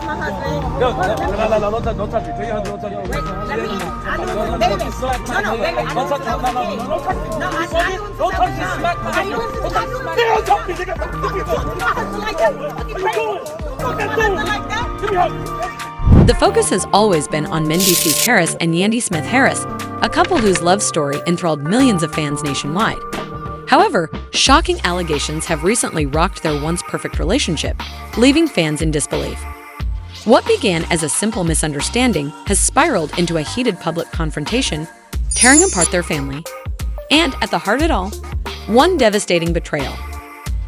my husband. No, don't touch me. Take your husband, don't touch me. Wait, let me. I don't know. Baby. No, baby. I don't touch me. Don't touch me. No, I don't. Don't touch me. Smack my Are you listening to my Don't touch me, nigga. husband like that? What are you doing? My husband like that? Give me a hug. The focus has always been on Mendeecees Harris and Yandy Smith Harris, a couple whose love story enthralled millions of fans nationwide. However, shocking allegations have recently rocked their once perfect relationship, leaving fans in disbelief. What began as a simple misunderstanding has spiraled into a heated public confrontation, tearing apart their family. And at the heart of it all, one devastating betrayal.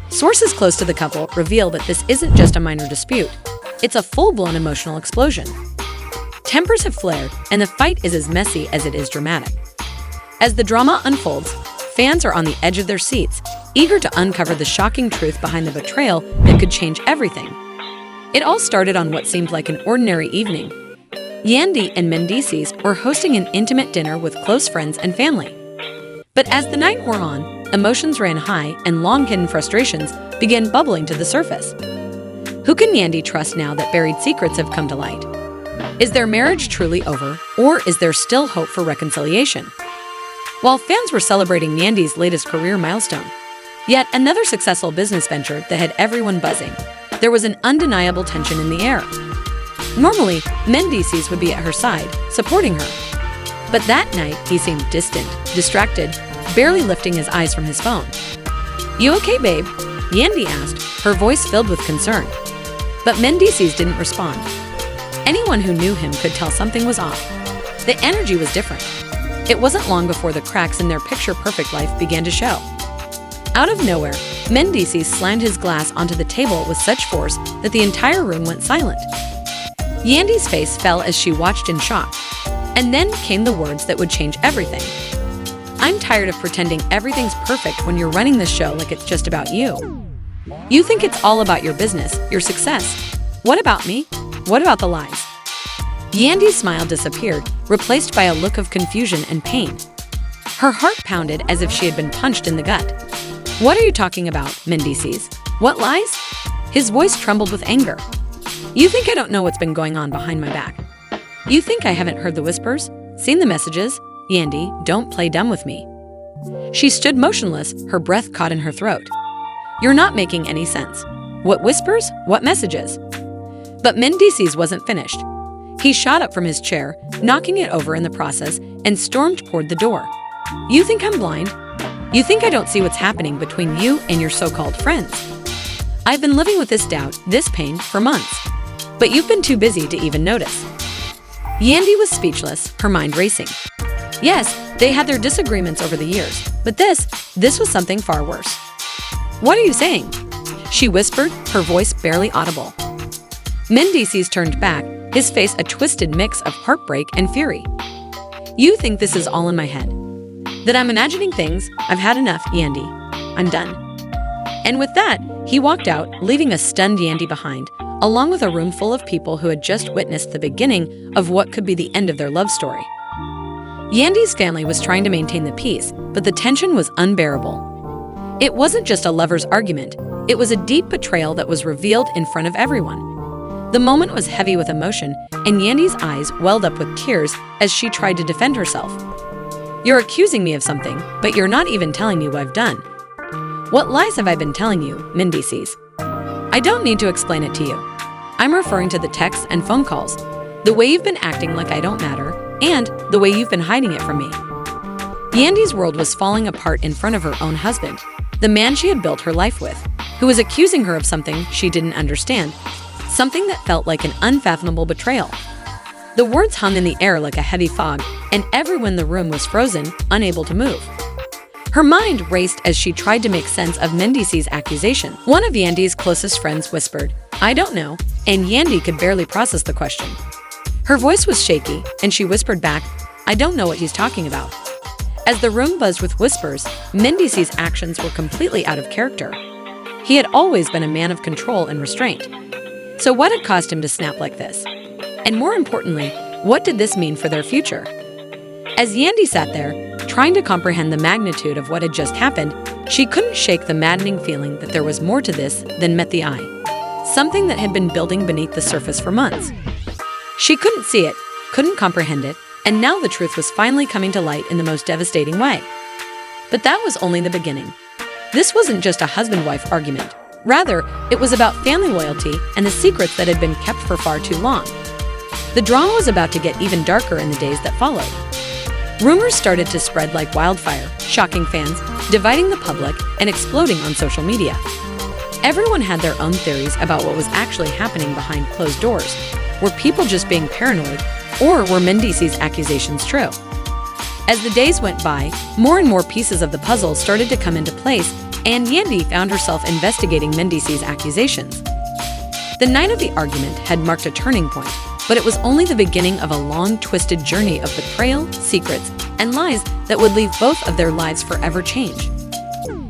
Sources close to the couple reveal that this isn't just a minor dispute, it's a full-blown emotional explosion. Tempers have flared, and the fight is as messy as it is dramatic. As the drama unfolds, fans are on the edge of their seats, eager to uncover the shocking truth behind the betrayal that could change everything. It all started on what seemed like an ordinary evening. Yandy and Mendeecees were hosting an intimate dinner with close friends and family. But as the night wore on, emotions ran high and long-hidden frustrations began bubbling to the surface. Who can Yandy trust now that buried secrets have come to light? Is their marriage truly over, or is there still hope for reconciliation? While fans were celebrating Yandy's latest career milestone, yet another successful business venture that had everyone buzzing, there was an undeniable tension in the air. Normally, Mendeecees would be at her side, supporting her. But that night, he seemed distant, distracted, barely lifting his eyes from his phone. "You okay, babe?" Yandy asked, her voice filled with concern. But Mendeecees didn't respond. Anyone who knew him could tell something was off. The energy was different. It wasn't long before the cracks in their picture-perfect life began to show. Out of nowhere, Mendeecees slammed his glass onto the table with such force that the entire room went silent. Yandy's face fell as she watched in shock. And then came the words that would change everything. "I'm tired of pretending everything's perfect when you're running this show like it's just about you. You think it's all about your business, your success. What about me? What about the lies?" Yandy's smile disappeared, replaced by a look of confusion and pain. Her heart pounded as if she had been punched in the gut. "What are you talking about, Mendeecees? What lies?" His voice trembled with anger. "You think I don't know what's been going on behind my back? You think I haven't heard the whispers? Seen the messages? Yandy, don't play dumb with me." She stood motionless, her breath caught in her throat. "You're not making any sense. What whispers? What messages?" But Mendeecees wasn't finished. He shot up from his chair, knocking it over in the process, and stormed toward the door. "You think I'm blind? You think I don't see what's happening between you and your so-called friends? I've been living with this doubt, this pain, for months. But you've been too busy to even notice." Yandy was speechless, her mind racing. Yes, they had their disagreements over the years, but this was something far worse. "What are you saying?" she whispered, her voice barely audible. Mendeecees turned back, his face a twisted mix of heartbreak and fury. "You think this is all in my head? That I'm imagining things? I've had enough, Yandy. I'm done." And with that, he walked out, leaving a stunned Yandy behind, along with a room full of people who had just witnessed the beginning of what could be the end of their love story. Yandy's family was trying to maintain the peace, but the tension was unbearable. It wasn't just a lover's argument, it was a deep betrayal that was revealed in front of everyone. The moment was heavy with emotion, and Yandy's eyes welled up with tears as she tried to defend herself. "You're accusing me of something, but you're not even telling me what I've done. What lies have I been telling you, Mendeecees? I don't need to explain it to you. I'm referring to the texts and phone calls, the way you've been acting like I don't matter, and the way you've been hiding it from me." Yandy's world was falling apart in front of her own husband, the man she had built her life with, who was accusing her of something she didn't understand, something that felt like an unfathomable betrayal. The words hung in the air like a heavy fog, and everyone in the room was frozen, unable to move. Her mind raced as she tried to make sense of Mendeecees' accusation. One of Yandy's closest friends whispered, "I don't know," and Yandy could barely process the question. Her voice was shaky, and she whispered back, "I don't know what he's talking about." As the room buzzed with whispers, Mendeecees' actions were completely out of character. He had always been a man of control and restraint. So what had caused him to snap like this? And more importantly, what did this mean for their future? As Yandy sat there, trying to comprehend the magnitude of what had just happened, She couldn't shake the maddening feeling that there was more to this than met the eye, something that had been building beneath the surface for months. She couldn't see it, couldn't comprehend it, and now the truth was finally coming to light in the most devastating way. But that was only the beginning. This wasn't just a husband-wife argument. Rather, it was about family loyalty and the secrets that had been kept for far too long. The drama was about to get even darker in the days that followed. Rumors started to spread like wildfire, shocking fans, dividing the public, and exploding on social media. Everyone had their own theories about what was actually happening behind closed doors. Were people just being paranoid, or were Mendeecees' accusations true? As the days went by, more and more pieces of the puzzle started to come into place, and Yandy found herself investigating Mendeecees' accusations. The night of the argument had marked a turning point, but it was only the beginning of a long, twisted journey of betrayal, secrets, and lies that would leave both of their lives forever changed.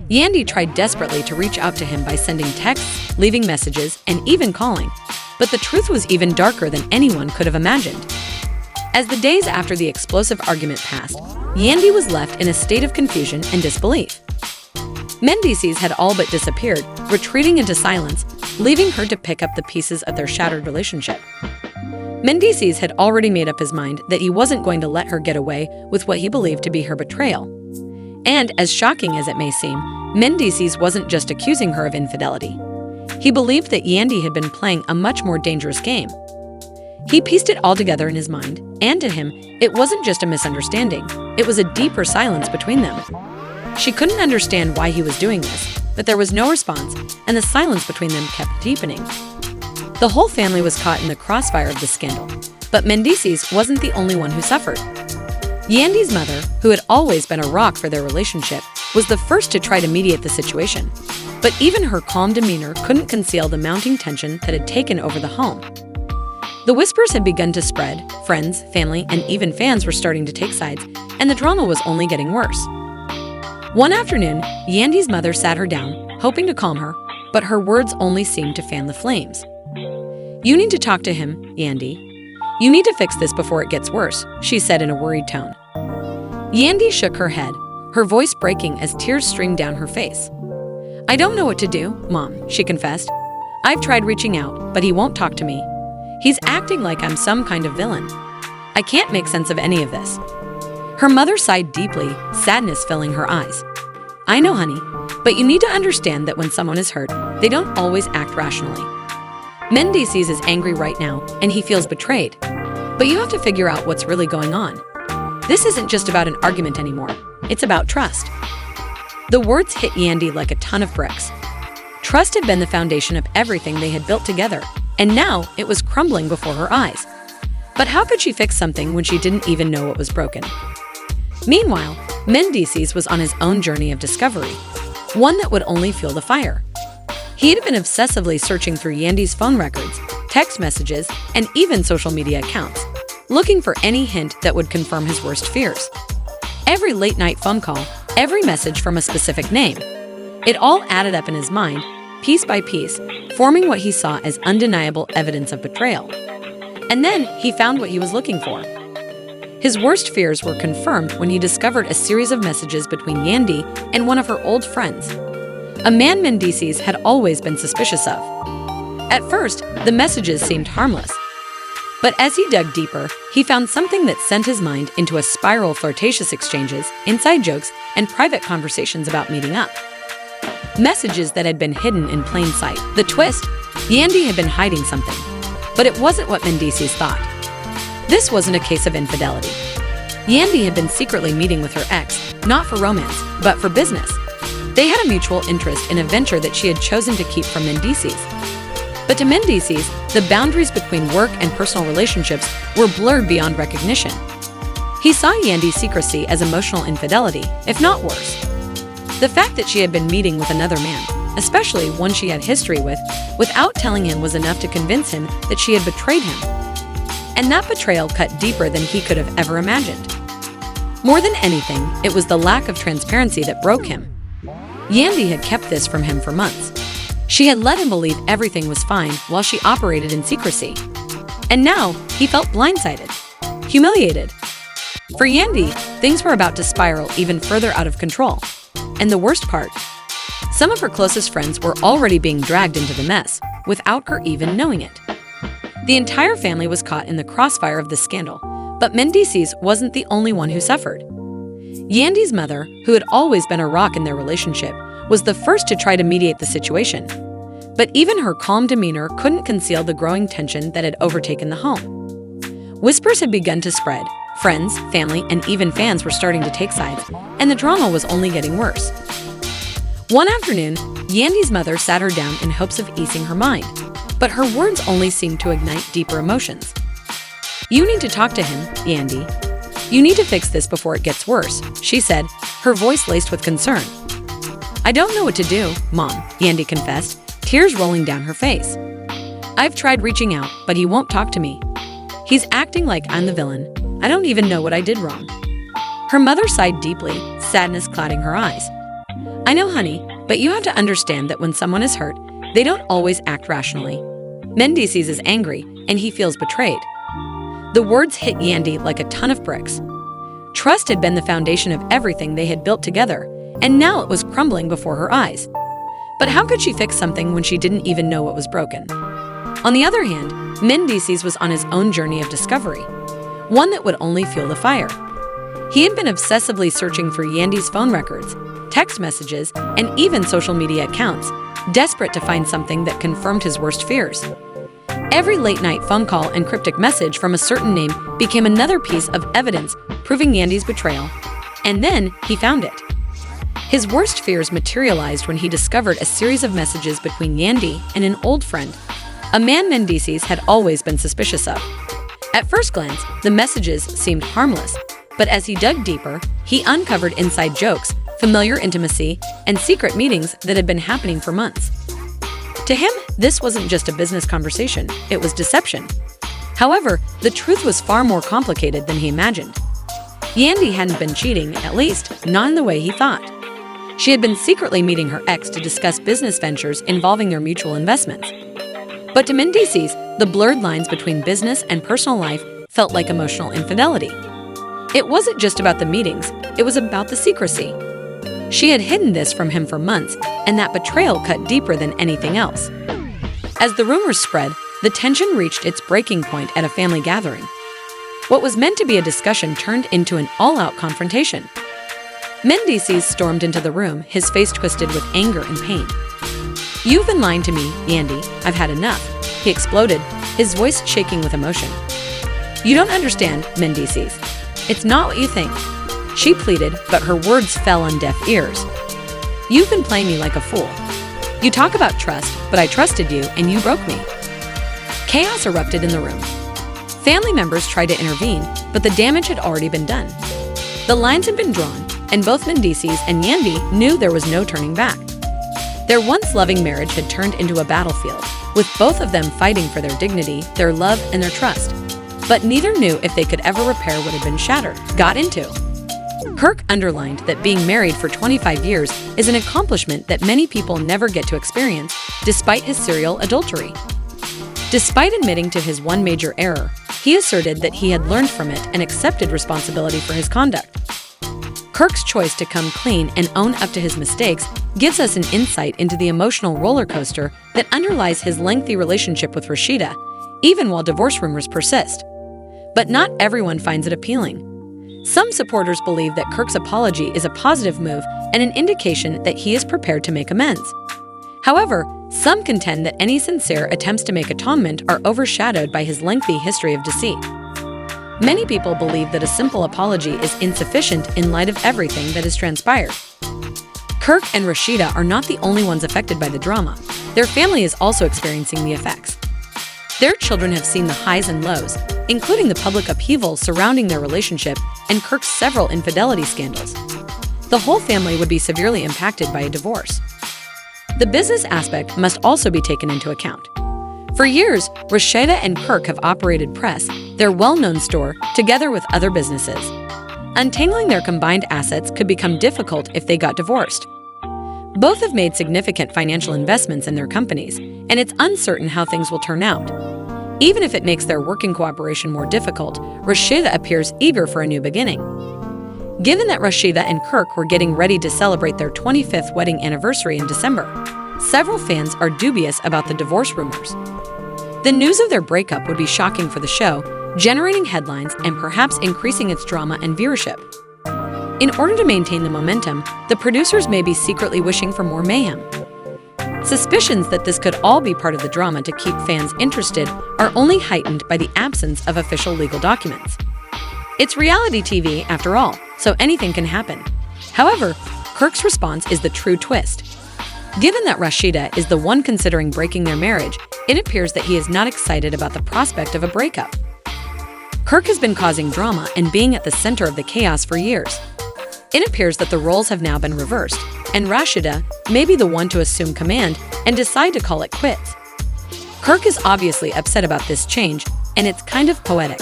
Yandy tried desperately to reach out to him by sending texts, leaving messages, and even calling, but the truth was even darker than anyone could have imagined. As the days after the explosive argument passed, Yandy was left in a state of confusion and disbelief. Mendeecees had all but disappeared, retreating into silence, leaving her to pick up the pieces of their shattered relationship. Mendeecees had already made up his mind that he wasn't going to let her get away with what he believed to be her betrayal. And as shocking as it may seem, Mendeecees wasn't just accusing her of infidelity. He believed that Yandy had been playing a much more dangerous game. He pieced it all together in his mind, and to him, it wasn't just a misunderstanding, it was a deeper silence between them. She couldn't understand why he was doing this, but there was no response, and the silence between them kept deepening. The whole family was caught in the crossfire of the scandal, but Mendeecees wasn't the only one who suffered. Yandy's mother, who had always been a rock for their relationship, was the first to try to mediate the situation. But even her calm demeanor couldn't conceal the mounting tension that had taken over the home. The whispers had begun to spread, friends, family, and even fans were starting to take sides, and the drama was only getting worse. One afternoon, Yandy's mother sat her down, hoping to calm her, but her words only seemed to fan the flames. "You need to talk to him, Yandy. You need to fix this before it gets worse," she said in a worried tone. Yandy shook her head, her voice breaking as tears streamed down her face. "I don't know what to do, Mom," she confessed. "I've tried reaching out, but he won't talk to me. He's acting like I'm some kind of villain. I can't make sense of any of this." Her mother sighed deeply, sadness filling her eyes. "I know, honey, but you need to understand that when someone is hurt, they don't always act rationally. Mendeecees is angry right now, and he feels betrayed. But you have to figure out what's really going on. This isn't just about an argument anymore. It's about trust." The words hit Yandy like a ton of bricks. Trust had been the foundation of everything they had built together, and now it was crumbling before her eyes. But how could she fix something when she didn't even know what was broken? Meanwhile, Mendeecees was on his own journey of discovery, one that would only fuel the fire. He had been obsessively searching through Yandy's phone records, text messages, and even social media accounts, looking for any hint that would confirm his worst fears. Every late-night phone call, every message from a specific name. It all added up in his mind, piece by piece, forming what he saw as undeniable evidence of betrayal. And then he found what he was looking for. His worst fears were confirmed when he discovered a series of messages between Yandy and one of her old friends, a man Mendeecees had always been suspicious of. At first, the messages seemed harmless. But as he dug deeper, he found something that sent his mind into a spiral of flirtatious exchanges, inside jokes, and private conversations about meeting up. Messages that had been hidden in plain sight. The twist? Yandy had been hiding something. But it wasn't what Mendeecees thought. This wasn't a case of infidelity. Yandy had been secretly meeting with her ex, not for romance, but for business. They had a mutual interest in a venture that she had chosen to keep from Mendeecees. But to Mendeecees, the boundaries between work and personal relationships were blurred beyond recognition. He saw Yandy's secrecy as emotional infidelity, if not worse. The fact that she had been meeting with another man, especially one she had history with, without telling him was enough to convince him that she had betrayed him. And that betrayal cut deeper than he could have ever imagined. More than anything, it was the lack of transparency that broke him. Yandy had kept this from him for months. She had let him believe everything was fine while she operated in secrecy. And now, he felt blindsided, humiliated. For Yandy, things were about to spiral even further out of control. And the worst part, Some of her closest friends were already being dragged into the mess, without her even knowing it. The entire family was caught in the crossfire of this scandal, but Mendeecees wasn't the only one who suffered. Yandy's mother, who had always been a rock in their relationship, was the first to try to mediate the situation. But even her calm demeanor couldn't conceal the growing tension that had overtaken the home. Whispers had begun to spread. Friends, family, and even fans were starting to take sides, and the drama was only getting worse. One afternoon, Yandy's mother sat her down in hopes of easing her mind, but her words only seemed to ignite deeper emotions. "You need to talk to him, Yandy. You need to fix this before it gets worse," she said, her voice laced with concern. "I don't know what to do, Mom," Yandy confessed, tears rolling down her face. "I've tried reaching out, but he won't talk to me. He's acting like I'm the villain. I don't even know what I did wrong." Her mother sighed deeply, sadness clouding her eyes. "I know, honey, but you have to understand that when someone is hurt, they don't always act rationally. Mendeecees is angry, and he feels betrayed." The words hit Yandy like a ton of bricks. Trust had been the foundation of everything they had built together, and now it was crumbling before her eyes. But how could she fix something when she didn't even know what was broken? On the other hand, Mendeecees was on his own journey of discovery, one that would only fuel the fire. He had been obsessively searching through Yandy's phone records, text messages, and even social media accounts, desperate to find something that confirmed his worst fears. Every late-night phone call and cryptic message from a certain name became another piece of evidence proving Yandy's betrayal. And then he found it. His worst fears materialized when he discovered a series of messages between Yandy and an old friend, a man Mendeecees had always been suspicious of. At first glance, the messages seemed harmless, but as he dug deeper, he uncovered inside jokes, familiar intimacy, and secret meetings that had been happening for months. To him, this wasn't just a business conversation, it was deception. However, the truth was far more complicated than he imagined. Yandy hadn't been cheating, at least not in the way he thought. She had been secretly meeting her ex to discuss business ventures involving their mutual investments. But to Mendeecees, the blurred lines between business and personal life felt like emotional infidelity. It wasn't just about the meetings, it was about the secrecy. She had hidden this from him for months, and that betrayal cut deeper than anything else. As the rumors spread, the tension reached its breaking point at a family gathering. What was meant to be a discussion turned into an all-out confrontation. Mendeecees stormed into the room, his face twisted with anger and pain. "You've been lying to me, Yandy. I've had enough," he exploded, his voice shaking with emotion. "You don't understand, Mendeecees. It's not what you think," she pleaded, but her words fell on deaf ears. "You've been playing me like a fool. You talk about trust, but I trusted you and you broke me." Chaos erupted in the room. Family members tried to intervene, but the damage had already been done. The lines had been drawn, and both Mendeecees and Yandy knew there was no turning back. Their once loving marriage had turned into a battlefield, with both of them fighting for their dignity, their love, and their trust. But neither knew if they could ever repair what had been shattered, got into. Kirk underlined that being married for 25 years is an accomplishment that many people never get to experience, despite his serial adultery. Despite admitting to his one major error, he asserted that he had learned from it and accepted responsibility for his conduct. Kirk's choice to come clean and own up to his mistakes gives us an insight into the emotional roller coaster that underlies his lengthy relationship with Rashida, even while divorce rumors persist. But not everyone finds it appealing. Some supporters believe that Kirk's apology is a positive move and an indication that he is prepared to make amends. However, some contend that any sincere attempts to make atonement are overshadowed by his lengthy history of deceit. Many people believe that a simple apology is insufficient in light of everything that has transpired. Kirk and Rashida are not the only ones affected by the drama. Their family is also experiencing the effects. Their children have seen the highs and lows, including the public upheaval surrounding their relationship and Kirk's several infidelity scandals. The whole family would be severely impacted by a divorce. The business aspect must also be taken into account. For years, Rashida and Kirk have operated Press, their well-known store, together with other businesses. Untangling their combined assets could become difficult if they got divorced. Both have made significant financial investments in their companies, and it's uncertain how things will turn out. Even if it makes their working cooperation more difficult, Rashida appears eager for a new beginning. Given that Rashida and Kirk were getting ready to celebrate their 25th wedding anniversary in December, several fans are dubious about the divorce rumors. The news of their breakup would be shocking for the show, generating headlines and perhaps increasing its drama and viewership. In order to maintain the momentum, the producers may be secretly wishing for more mayhem. Suspicions that this could all be part of the drama to keep fans interested are only heightened by the absence of official legal documents. It's reality TV, after all, so anything can happen. However, Kirk's response is the true twist. Given that Rashida is the one considering breaking their marriage, it appears that he is not excited about the prospect of a breakup. Kirk has been causing drama and being at the center of the chaos for years. It appears that the roles have now been reversed, and Rashida may be the one to assume command and decide to call it quits. Kirk is obviously upset about this change, and it's kind of poetic.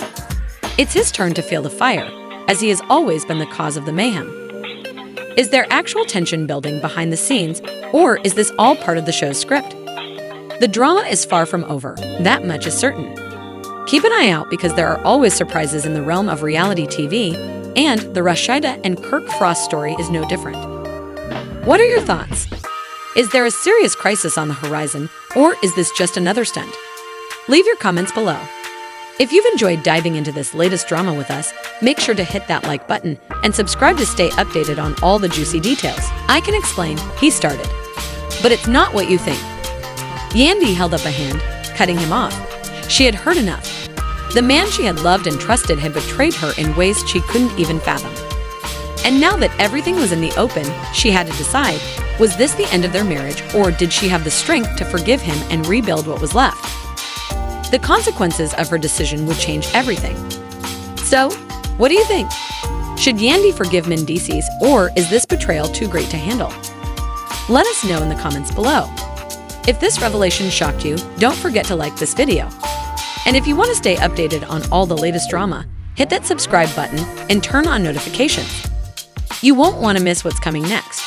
It's his turn to feel the fire, as he has always been the cause of the mayhem. Is there actual tension building behind the scenes, or is this all part of the show's script? The drama is far from over, that much is certain. Keep an eye out because there are always surprises in the realm of reality TV, and the Rashida and Kirk Frost story is no different. What are your thoughts? Is there a serious crisis on the horizon, or is this just another stunt? Leave your comments below. If you've enjoyed diving into this latest drama with us, make sure to hit that like button and subscribe to stay updated on all the juicy details. I can explain, he started. But it's not what you think. Yandy held up a hand, cutting him off. She had heard enough. The man she had loved and trusted had betrayed her in ways she couldn't even fathom. And now that everything was in the open, she had to decide, was this the end of their marriage, or did she have the strength to forgive him and rebuild what was left? The consequences of her decision would change everything. So, what do you think? Should Yandy forgive Mendeecees, or is this betrayal too great to handle? Let us know in the comments below. If this revelation shocked you, don't forget to like this video. And if you want to stay updated on all the latest drama, hit that subscribe button and turn on notifications. You won't want to miss what's coming next.